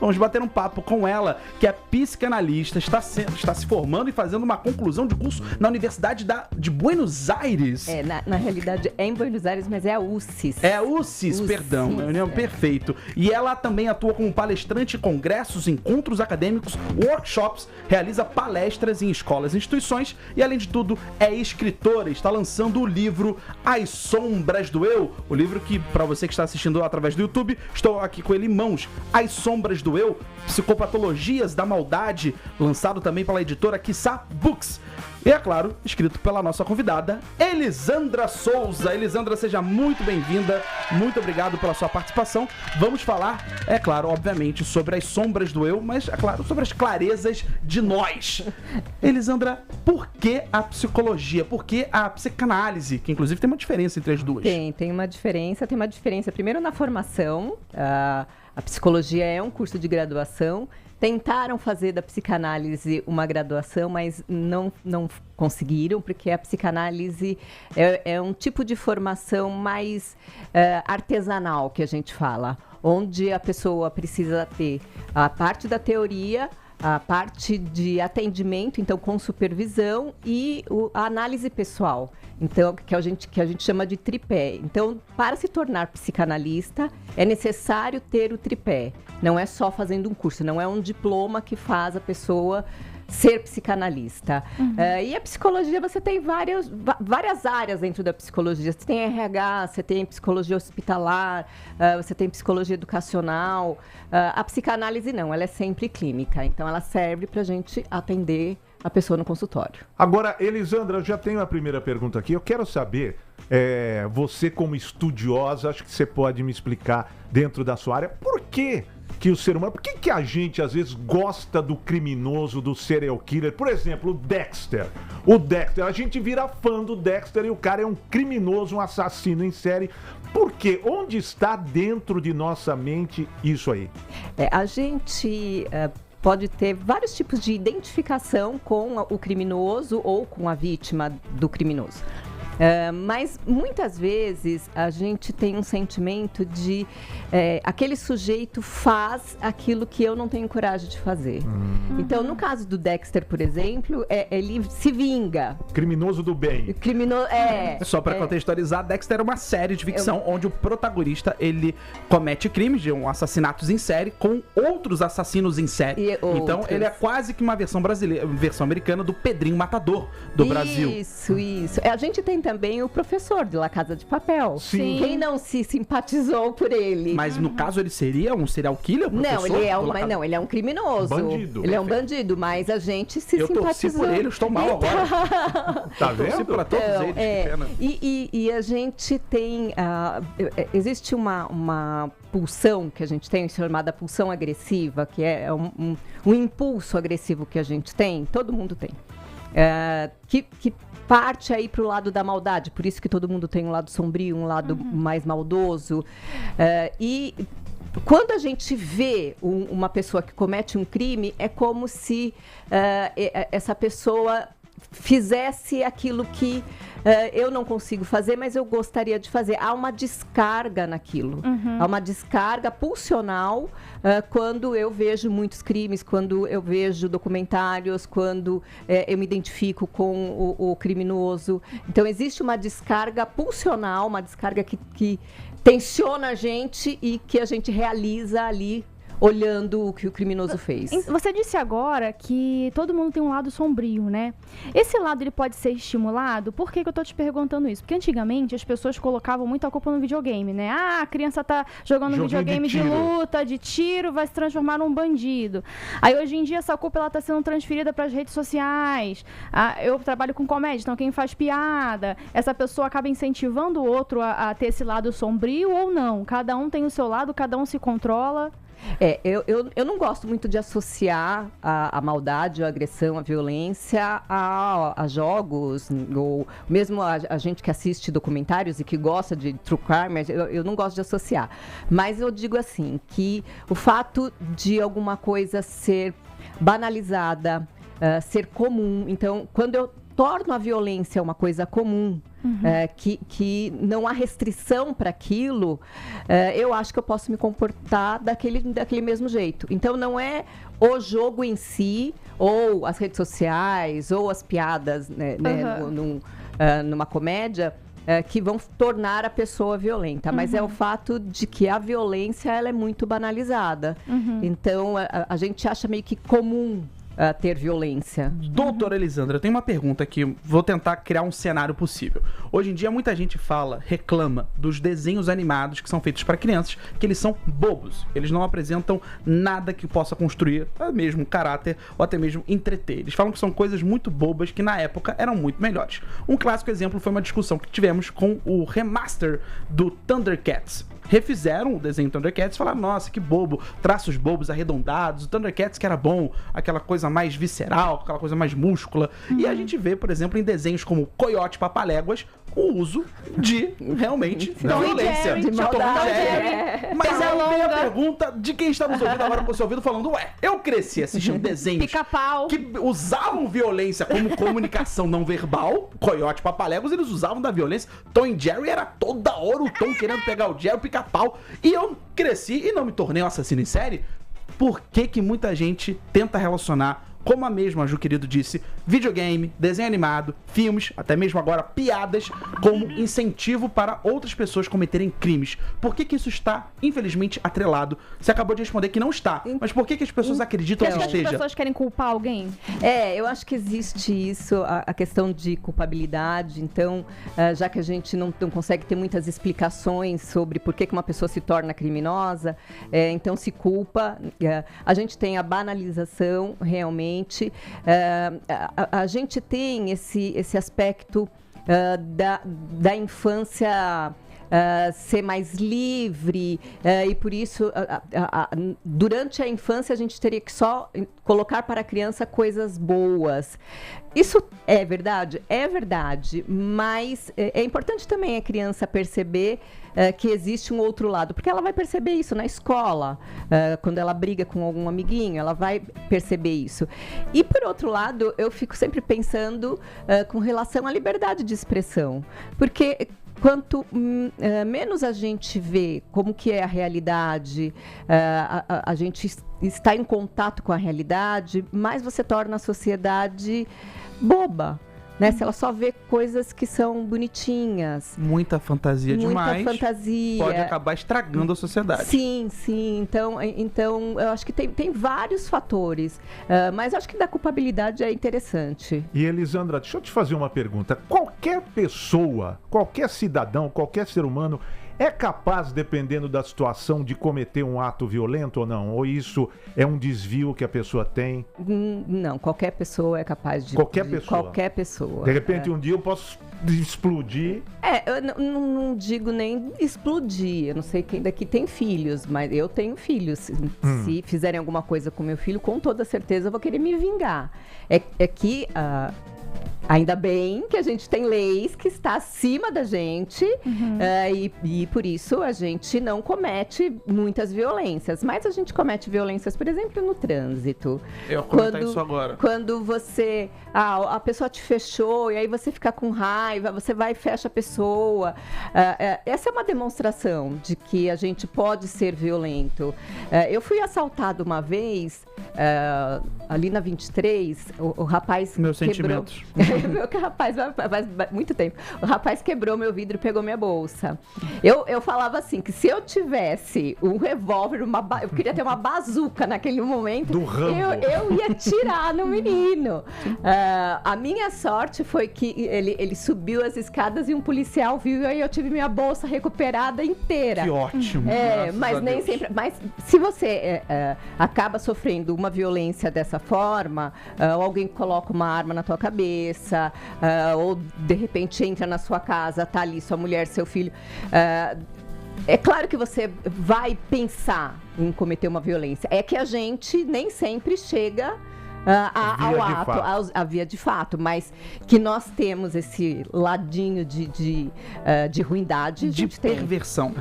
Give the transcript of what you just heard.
Vamos bater um papo com ela, que é psicanalista, está se formando e fazendo uma conclusão de curso na Universidade de Buenos Aires. Na realidade é em Buenos Aires, mas é a UCIS. É a UCIS, perdão, perfeito. E ela também atua como palestrante em congressos, encontros acadêmicos, workshops, realiza palestras em escolas e instituições e, além de tudo, é escritora. Está lançando o livro As Sombras do Eu, o livro que, para você que está assistindo através do YouTube, estou aqui com ele em mãos. As Sombras do Eu, Psicopatologias da Maldade, lançado também pela editora Quiçá Books. E, é claro, escrito pela nossa convidada, Elisandra Souza. Elisandra, seja muito bem-vinda, muito obrigado pela sua participação. Vamos falar, é claro, obviamente, sobre as sombras do eu, mas, é claro, sobre as clarezas de nós. Elisandra, por que a psicologia? Por que a psicanálise? Que, inclusive, tem uma diferença entre as duas. Tem uma diferença. Primeiro, na formação, a psicologia é um curso de graduação. Tentaram fazer da psicanálise uma graduação, mas não conseguiram, porque a psicanálise é um tipo de formação mais artesanal, que a gente fala, onde a pessoa precisa ter a parte da teoria, a parte de atendimento, então com supervisão, e a análise pessoal, então que a gente chama de tripé. Então, para se tornar psicanalista, é necessário ter o tripé. Não é só fazendo um curso, não é um diploma que faz a pessoa ser psicanalista. E a psicologia, você tem várias áreas dentro da psicologia. Você tem RH, você tem psicologia hospitalar, você tem psicologia educacional. A psicanálise não, ela é sempre clínica. Então, ela serve para a gente atender a pessoa no consultório. Agora, Elisandra, eu já tenho a primeira pergunta aqui. Eu quero saber, você como estudiosa, acho que você pode me explicar dentro da sua área, por que o ser humano, por que a gente às vezes gosta do criminoso, do serial killer? Por exemplo, o Dexter, a gente vira fã do Dexter e o cara é um criminoso, um assassino em série. Por quê? Onde está dentro de nossa mente isso aí? A gente pode ter vários tipos de identificação com o criminoso ou com a vítima do criminoso. Mas muitas vezes a gente tem um sentimento de aquele sujeito faz aquilo que eu não tenho coragem de fazer. Então, no caso do Dexter, por exemplo, ele se vinga. Criminoso do bem. Só para contextualizar, Dexter é uma série de ficção onde o protagonista ele comete crimes de assassinatos em série com outros assassinos em série. Então, ele é quase que uma versão brasileira, versão americana do Pedrinho Matador do Brasil. Isso. A gente tem também o professor de La Casa de Papel. Sim. Quem não se simpatizou por ele? Mas no caso ele seria um serial killer? Não, ele é um criminoso. Bandido. Ele é um bandido, mas a gente se simpatizou. Eu torci por ele, eu estou mal agora. Tá vendo? Torci por todos eles, que pena. E a gente tem... existe uma pulsão que a gente tem, chamada pulsão agressiva, que é um impulso agressivo que a gente tem, todo mundo tem. Que parte aí para o lado da maldade, por isso que todo mundo tem um lado sombrio, um lado mais maldoso. E quando a gente vê uma pessoa que comete um crime, é como se essa pessoa fizesse aquilo que eu não consigo fazer, mas eu gostaria de fazer. Há uma descarga naquilo. Há uma descarga pulsional quando eu vejo muitos crimes, quando eu vejo documentários, quando eu me identifico com o criminoso. Então, existe uma descarga pulsional, uma descarga que tensiona a gente e que a gente realiza ali olhando o que o criminoso fez. Você disse agora que todo mundo tem um lado sombrio, né? Esse lado, ele pode ser estimulado? Por que eu tô te perguntando isso? Porque antigamente as pessoas colocavam muita culpa no videogame, né? A criança tá jogando videogame de luta, de tiro, vai se transformar num bandido. Aí hoje em dia essa culpa ela tá sendo transferida para as redes sociais. Eu trabalho com comédia, então quem faz piada, essa pessoa acaba incentivando o outro a ter esse lado sombrio ou não? Cada um tem o seu lado, cada um se controla. Eu não gosto muito de associar a maldade, a agressão, a violência a jogos, ou mesmo a gente que assiste documentários e que gosta de true crime, eu não gosto de associar. Mas eu digo assim, que o fato de alguma coisa ser banalizada, ser comum, então quando eu torno a violência uma coisa comum, que não há restrição para aquilo, eu acho que eu posso me comportar daquele mesmo jeito. Então, não é o jogo em si, ou as redes sociais, ou as piadas, né, numa comédia, que vão tornar a pessoa violenta. Mas é o fato de que a violência ela é muito banalizada. Então, a gente acha meio que comum ter violência. Doutora Elisandra, eu tenho uma pergunta aqui, vou tentar criar um cenário possível. Hoje em dia, muita gente reclama dos desenhos animados que são feitos para crianças, que eles são bobos. Eles não apresentam nada que possa construir mesmo caráter ou até mesmo entreter. Eles falam que são coisas muito bobas que na época eram muito melhores. Um clássico exemplo foi uma discussão que tivemos com o remaster do Thundercats. Refizeram o desenho Thundercats e falaram, nossa, que bobo, traços bobos, arredondados, o Thundercats que era bom, aquela coisa mais visceral, aquela coisa mais múscula. E a gente vê, por exemplo, em desenhos como Coiote Papaléguas, o uso de, realmente, violência. De maldade. Mas aí vem a pergunta de quem está nos ouvindo agora com o seu ouvido falando, eu cresci assistindo desenhos Pica-pau. que usavam violência como comunicação não verbal. Coiote Papaléguas, eles usavam da violência. Tom e Jerry era toda hora o Tom querendo pegar o Jerry, o Pica-pau. E eu cresci e não me tornei um assassino em série. Por que muita gente tenta relacionar, como a mesma Ju Querido disse, videogame, desenho animado, filmes, até mesmo agora piadas, como incentivo para outras pessoas cometerem crimes? Por que isso está, infelizmente, atrelado? Você acabou de responder que não está, mas por que as pessoas acreditam que As esteja? pessoas querem culpar alguém? Eu acho que existe isso, a questão de culpabilidade. Então, já que a gente não consegue ter muitas explicações sobre por que uma pessoa se torna criminosa, então se culpa. A gente tem a banalização, realmente. A gente tem esse aspecto da infância ser mais livre, e por isso durante a infância a gente teria que só colocar para a criança coisas boas. Isso é verdade? É verdade, mas é importante também a criança perceber que existe um outro lado, porque ela vai perceber isso na escola, quando ela briga com algum amiguinho, ela vai perceber isso. E por outro lado, eu fico sempre pensando com relação à liberdade de expressão, porque quanto menos a gente vê como que é a realidade, a gente está em contato com a realidade, mais você torna a sociedade boba. Né? Se ela só vê coisas que são bonitinhas. Muita fantasia demais. Muita fantasia. Pode acabar estragando a sociedade. Sim. Então eu acho que tem vários fatores. Mas acho que da culpabilidade é interessante. E Elisandra, deixa eu te fazer uma pergunta. Qualquer pessoa, qualquer cidadão, qualquer ser humano é capaz, dependendo da situação, de cometer um ato violento ou não? Ou isso é um desvio que a pessoa tem? Não, qualquer pessoa é capaz de... Qualquer pessoa? Qualquer pessoa. De repente, um dia eu posso explodir... Eu não digo nem explodir. Eu não sei quem daqui tem filhos, mas eu tenho filhos. Se fizerem alguma coisa com meu filho, com toda certeza eu vou querer me vingar. É que... ainda bem que a gente tem leis que está acima da gente, e por isso a gente não comete muitas violências. Mas a gente comete violências, por exemplo, no trânsito. Eu vou comentar isso agora. Quando você... a pessoa te fechou e aí você fica com raiva, você vai e fecha a pessoa. Essa é uma demonstração de que a gente pode ser violento. Eu fui assaltado uma vez, ali na 23, o rapaz Meus quebrou... sentimentos. Meu rapaz, faz muito tempo. O rapaz quebrou meu vidro e pegou minha bolsa. Eu falava assim, que se eu tivesse um revólver, eu queria ter uma bazuca naquele momento, Do Rambo. eu ia tirar no menino. A minha sorte foi que ele subiu as escadas e um policial viu, e aí eu tive minha bolsa recuperada inteira. Que ótimo. Mas nem sempre. Mas se você acaba sofrendo uma violência dessa forma, ou alguém coloca uma arma na tua cabeça, ou de repente entra na sua casa, tá ali sua mulher, seu filho. É claro que você vai pensar em cometer uma violência. É que a gente nem sempre chega ao ato, à via de fato, mas que nós temos esse ladinho de ruindade. De perversão.